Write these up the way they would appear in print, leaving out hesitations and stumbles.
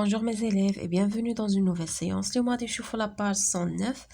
Bonjour mes élèves et bienvenue dans une nouvelle séance. Le mois de chou la page 109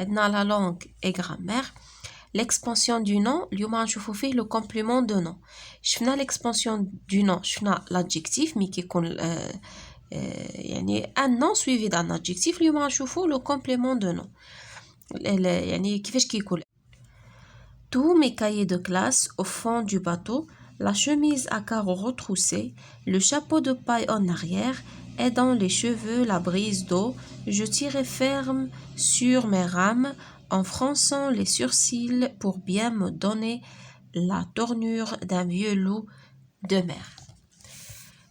dans la langue et grammaire. L'expansion du nom, اليوم غنشوفوا فيه le complément de nom. شفنا l'expansion du nom, شفنا l'adjectif mais كيكون يعني un nom suivi d'un adjectif. اليوم غنشوفوا le complément de nom. يعني كيفاش كيكون. Tous mes cahiers de classe au fond du bateau, la chemise à carreaux retroussée, le chapeau de paille en arrière et dans les cheveux la brise d'eau, je tirais ferme sur mes rames en fronçant les sourcils pour bien me donner la tournure d'un vieux loup de mer.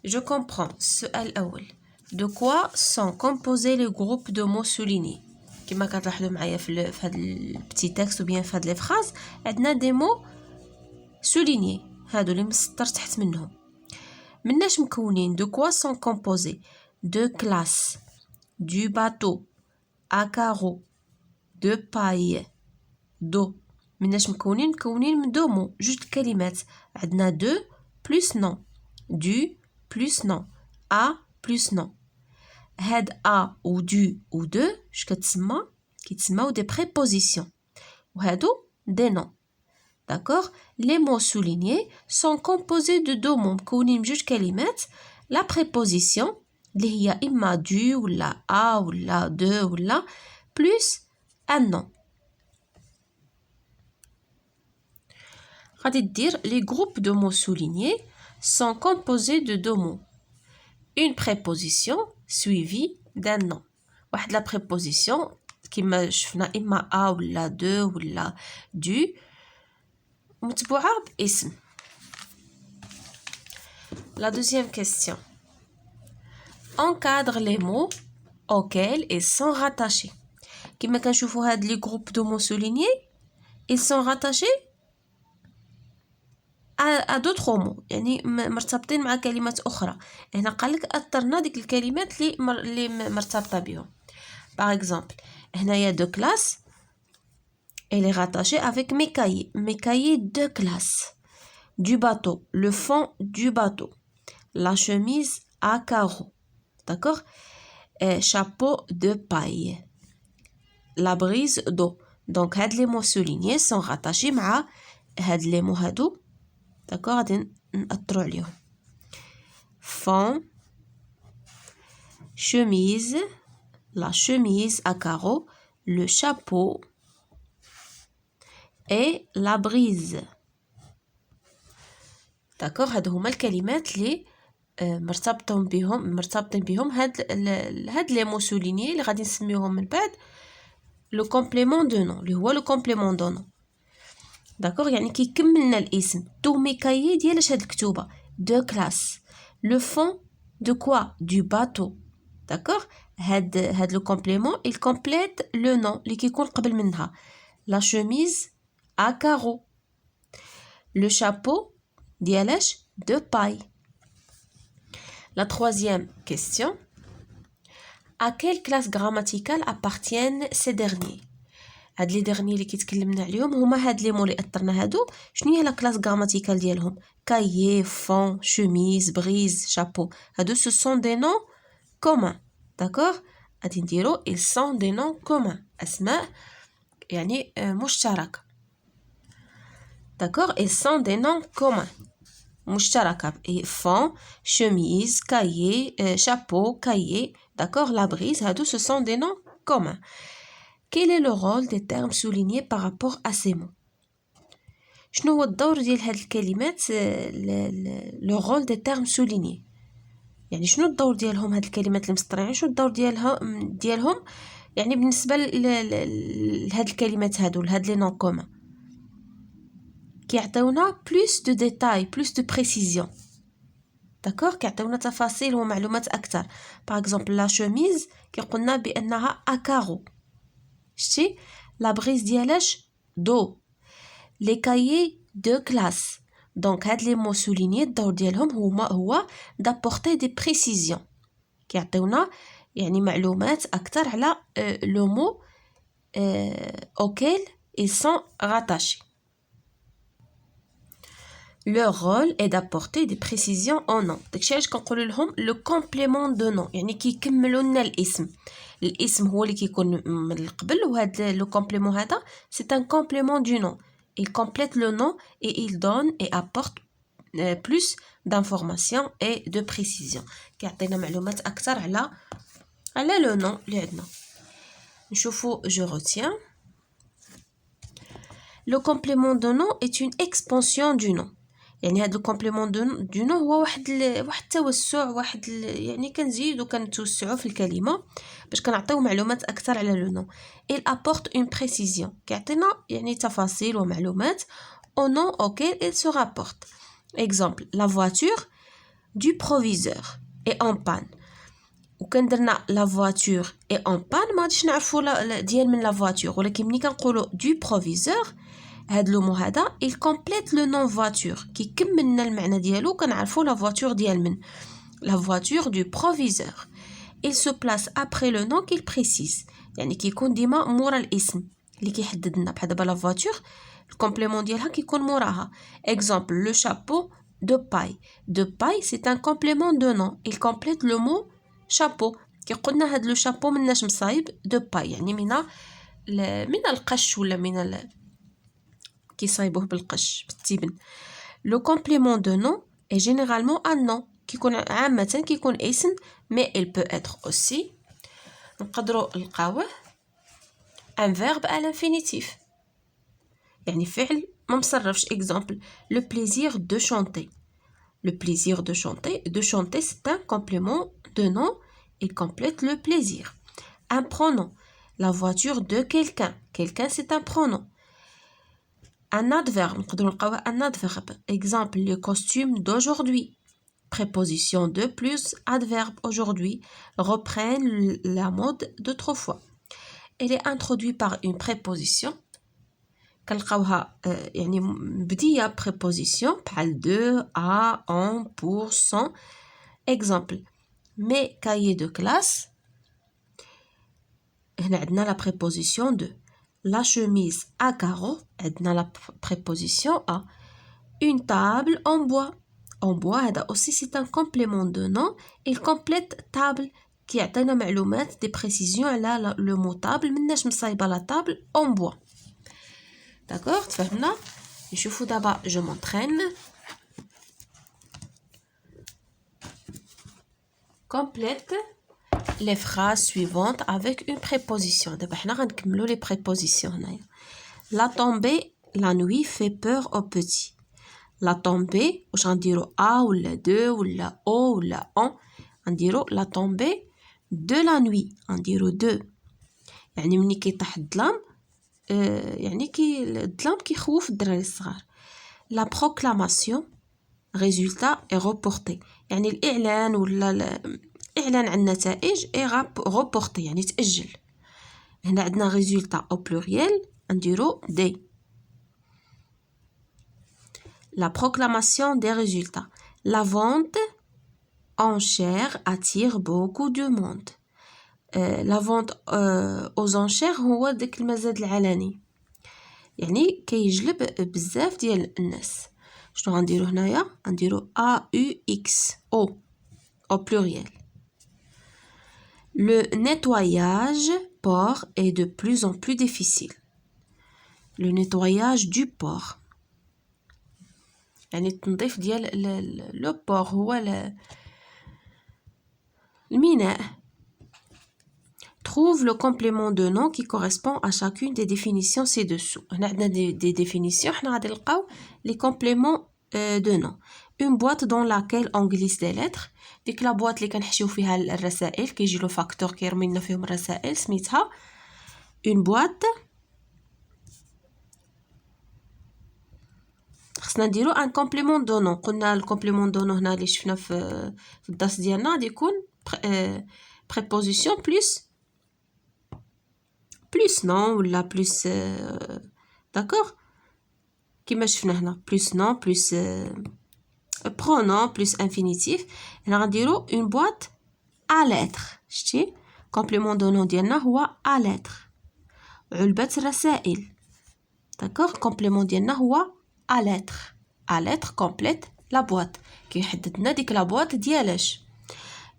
Je comprends. سؤال أول. De quoi sont composés les groupes de mots soulignés? كما كتلاحظوا معايا في هذا البتي تكست وبيان في هاد لي فراز عندنا دي مو سوليني هادو اللي مسطر تحت منهم. مناش مكونين دو كوا سون كومبوزي دو كلاس دو باتو ا كارو دو باي دو. مناش مكونين من دو مو جوج الكلمات. عندنا دو بلس نون دو بلس نون ا بلس نون. هاد ا و دو و دو اش كيتسماو دي بريبوزيسيون وهادو دي نون. D'accord? Les mots soulignés sont composés de deux mots مكونين بجوج كلمات. La préposition اللي هي إما du ولا a ولا de ولا plus un nom. غادي دير les groupes de mots soulignés sont composés de deux mots. Une préposition suivie d'un nom. واحد la préposition كما شفنا إما a ولا de ولا du متبوعة باسم. La deuxième question. Encadre les mots auxquels ils sont rattachés. كما كنشوفوا هاد لي groupes de mots soulignés ils sont rattachés à d'autres mots يعني مرتبطين مع كلمات أخرى. هنا قالك أثرنا ديك الكلمات اللي مرتبطة بهم. Par exemple هنايا de classe elle est rattachée avec mes cahiers de classe. Du bateau, le fond du bateau. La chemise à carreaux. D'accord? Chapeau de paille. La brise d'eau. Donc, هاد les mots soulignés sont rattachés مع هاد les mots هادو. D'accord? غادي نأثروا عليهم. Fond, chemise, la chemise à carreaux, le chapeau et la brise. داكوغ هادو هما الكلمات اللي مرتبطين بهم هاد لي مو سوليني اللي غادي نسميوهم من بعد لو كومبليمون دو نون اللي هو لو كومبليمون دو نون. داكوغ يعني كيكملنا الاسم. تو مي كايي ديال اش هاد الكتوبه دو كلاس لو فون دو كوا دو باتو. داكوغ هاد لو كومبليمون il complète لو نون اللي كيكون قبل منها. لا شوميز ا كارو لو شابو ديالاش de paille. La troisième question. À quelle classe grammaticale appartiennent ces derniers? هاد لي derniers اللي كيتكلمنا عليهم هما هاد لي مو اللي اثرنا هادو. شنو هي لا كلاس غراماتيكال ديالهم؟ كايي فون شوميز بريز شابو. هادو ce sont des noms communs. d'accord غادي نديرو ils sont des noms communs اسماء يعني مشتركه. d'accord ils sont des noms communs مشتركة. fond, chemise, cahier, chapeau, cahier, d'accord, la brise, هادو ce sont des noms communs. Quel est le rôle des termes soulignés par rapport à ces mots? شنو هو الدور ديال هاد الكلمات le rôle des termes soulignés؟ يعني شنو الدور ديالهم هاد الكلمات اللي مسطرين؟ شنو الدور ديالهم يعني بالنسبة لهاد الكلمات هادو لهاد لي نون كومون؟ كيعطيونا plus de détails, plus de précision. d'accord كيعطيونا تفاصيل ومعلومات أكثر. par exemple la chemise كيقولنا بأنها à carreaux. شتي la brise ديالاش d'eau. les cahiers de classe. donc هاد les mots soulignés الدور ديالهم هو d'apporter des précisions. كيعطيونا يعني معلومات أكثر على le mot auquel ils sont rattachés. leur rôle est d'apporter des précisions en nom. داكشي علاش كنقولوا لهم le complément de nom يعني كيكملوا لنا الاسم هو اللي كيكون من القبل وهذا le complément هذا c'est un complément du nom. Il complète le nom et il donne et apporte plus d'informations et de précisions. كيعطينا معلومات أكثر على le nom اللي عندنا. نشوفوا je retiens. Le complément de nom est une expansion du nom. يعني هذا الكومبليمون دو نو هو واحد التوسع يعني كنزيدو كنتوسعو في الكلمه باش كنعطيو معلومات اكثر على لو نو. il apporte une précision كيعطينا يعني تفاصيل ومعلومات au nom auquel il se rapporte. exemple la voiture du proviseur est en panne. وكان درنا la voiture est en panne ما غاديش نعرفوا ديال من la voiture ولكن ملي كنقولوا du proviseur هاد لو مو هذا il complète le nom voiture كيكمل لنا المعنى ديالو كنعرفوا لا voiture ديال من la voiture du proviseur. il se place après le nom qu'il précise يعني كيكون ديما مورا الاسم اللي كيحدد لنا بحال دابا لا voiture الكومبليمون ديالها كيكون موراها. exemple le chapeau de paille c'est un complément de nom il complète le mot chapeau كيقولنا هاد لو شابو مناش مصايب de paille يعني من القش ولا من كيصايبوه بالقش بالتيبن. le complément de nom est généralement un nom كيكون عامة كيكون اسم mais il peut être aussi نقدروا نلقاوه un verbe à l'infinitif يعني فعل ما مصرفش. exemple le plaisir de chanter. le plaisir de chanter c'est un complément de nom il complète le plaisir. un pronom la voiture de quelqu'un c'est un pronom. un adverbe نقدروا نلقاوه un adverbe exemple le costume d'aujourd'hui. préposition de plus adverbe aujourd'hui reprennent la mode d'autrefois. elle est introduite par une préposition كنلقاوها يعني بديه préposition بحال de à en pour sans. exemple mes cahiers de classe هنا عندنا la préposition de. la chemise à carreaux عندنا la préposition à. une table en bois هذا aussi c'est un complément de nom il complète table كيعطينا معلومات des précisions على le mot table مناش مصايبه la table en bois. d'accord تفهمنا. نشوفوا دابا je m'entraîne. complète les phrases suivantes avec une préposition. دابا حنا غنكملوا les prépositions هنايا. la tombée la nuit fait peur aux petits. la tombée واش غنديروا a ولا de ولا o ولا on غنديروا la tombée de la nuit غنديروا de يعني ملي كيطيح الظلام يعني الظلام كيخوف الدراري الصغار. la proclamation résultat est reporté يعني الإعلان ولا الإعلان عن النتائج est reporté يعني تأجل. هنا عندنا résultat au pluriel نديرو des. la proclamation des résultats. la vente en chair attire beaucoup de monde. la vente aux enchères هو داك المزاد العلني يعني كيجلب بزاف ديال الناس. شنو غنديرو هنايا غنديرو AUX au pluriel. le nettoyage port est de plus en plus difficile. le nettoyage du port يعني التنظيف ديال لو بور هو الميناء. trouve le complément de nom qui correspond à chacune des définitions ci-dessous. هنا عندنا des définitions حنا غادي نلقاو les compléments de nom. une boîte dans laquelle on glisse des lettres. ديك لا بواط اللي كنحشيو فيها الرسائل كيجي له فاكتور كيرمي لنا فيهم الرسائل سميتها une boîte. خصنا نديرو ان كومبليمون دو نون. قلنا الكومبليمون دو نون هنا اللي شفنا في الدرس ديالنا غادي يكون préposition plus non ولا plus d'accord كيما شفنا هنا plus non plus pronom plus infinitif. هنا غنديرو une boîte à lettres. شتي كومبليمون دو نون ديالنا هو à lettres علبة الرسائل. d'accord كومبليمون ديالنا هو à lettres à lettres complète la boîte. كيحدد لنا ديك la boîte ديالاش.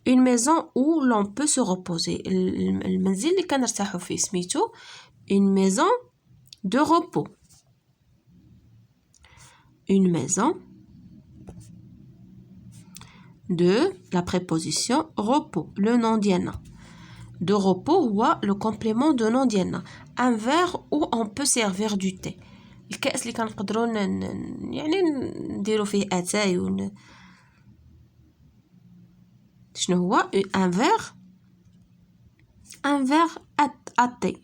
Une maison où l'on peut se reposer. المنزل اللي كنرتاحو فيه سميتو une maison de repos. Une maison de la préposition repos, le nom ديالنا. De repos هو le complément de nom ديالنا. Un verre où on peut servir du thé. الكأس اللي كنقدروا يعني نديرو فيه اتاي شنو هو un verre à thé.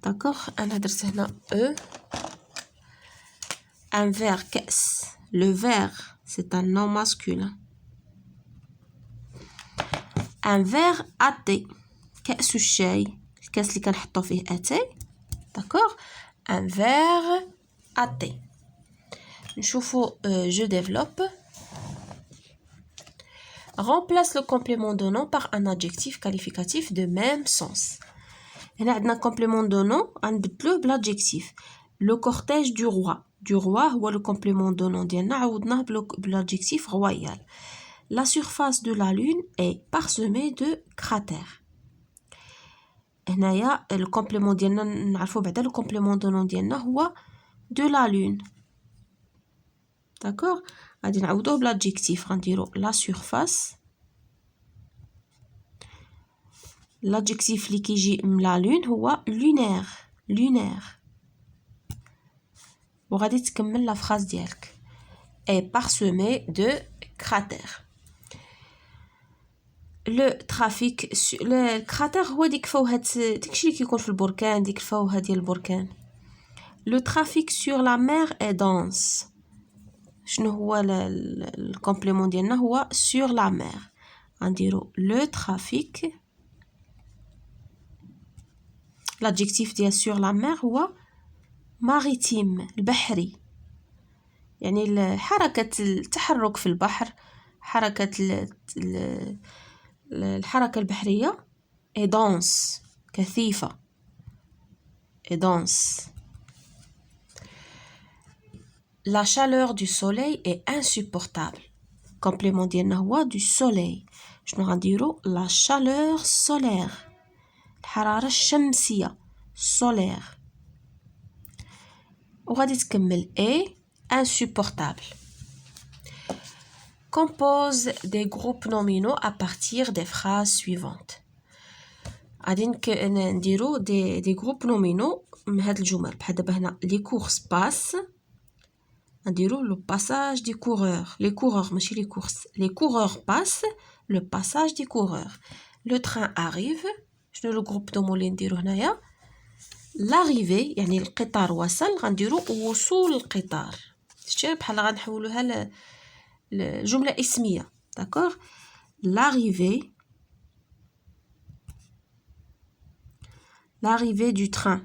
D'accord, انا درت هنا e. Un verre كأس. Le verre c'est un nom masculin. Un verre à thé. كأس الشاي. الكأس اللي كنحطو فيه اتاي. D'accord. Un verre à thé. نشوفو je développe. Remplace le complément de nom par un adjectif qualificatif de même sens. هنا عندنا complément de nom غنبدلوه بالadjectif. Le cortège du roi. Du roi هو le complément de nom ديالنا عوضناه بالadjectif royal. La surface de la lune est parsemée de cratères. هنايا الكومبليمون ديالنا نعرفو بعدا لو كومبليمون دو نون ديالنا هو دو لا لون. داكوغ غادي نعوضوه بلادجيكتيف غنديرو لا سورفاس. لادجيكتيف اللي كيجي من لا لون هو لونير. لونير. وغادي تكمل لا فراز ديالك est parsemé de cratères. لو ترافيك الكراتير هو ديك فوهات داكشي اللي كيكون في البركان ديك الفوهه ديال البركان. لو ترافيك سور لا مير اي دانس. شنو هو الكومبليمون ديالنا هو سور لا مير. غنديرو لو ترافيك. لادجيكتيف ديال سور لا مير هو ماريتيم البحري. يعني حركه التحرك في البحر حركه الحركة البحرية est dense كثيفة est dense. La chaleur du soleil est insupportable. complément ديالنا هو du soleil. شنو غنديرو la chaleur solaire الحرارة الشمسية solaire. وغادي تكمل est insupportable. Compose des groupes nominaux à partir des phrases suivantes. غادي نديرو دي groupes nominaux من هاد الجمل بحال دابا هنا les courses passent. نديرو le passage des coureurs. les coureurs ماشي les courses. les coureurs passent le passage des coureurs. le train arrive. شنو لو جروب نومو اللي نديرو هنايا l'arrivée يعني القطار وصل غنديرو وصول القطار. شتي بحال غنحولوها الجملة اسمية. d'accord. l'arrivée du train.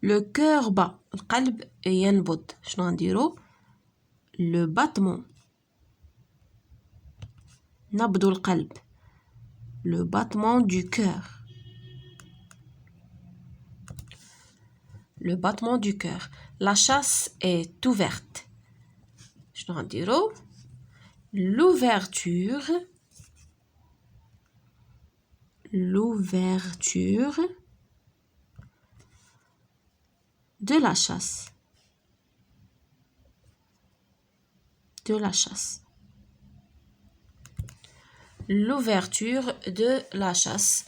le cœur bat القلب ينبض. شنو غنديرو le battement نبض القلب le battement du cœur. le battement du cœur. La chasse est ouverte. شنو غنديرو l'ouverture de la chasse. l'ouverture de la chasse.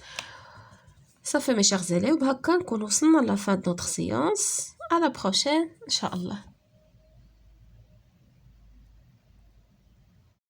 صافي mes chers élèves وبهكا نكون وصلنا لا fin de notre séance. à la prochaine ان شاء الله.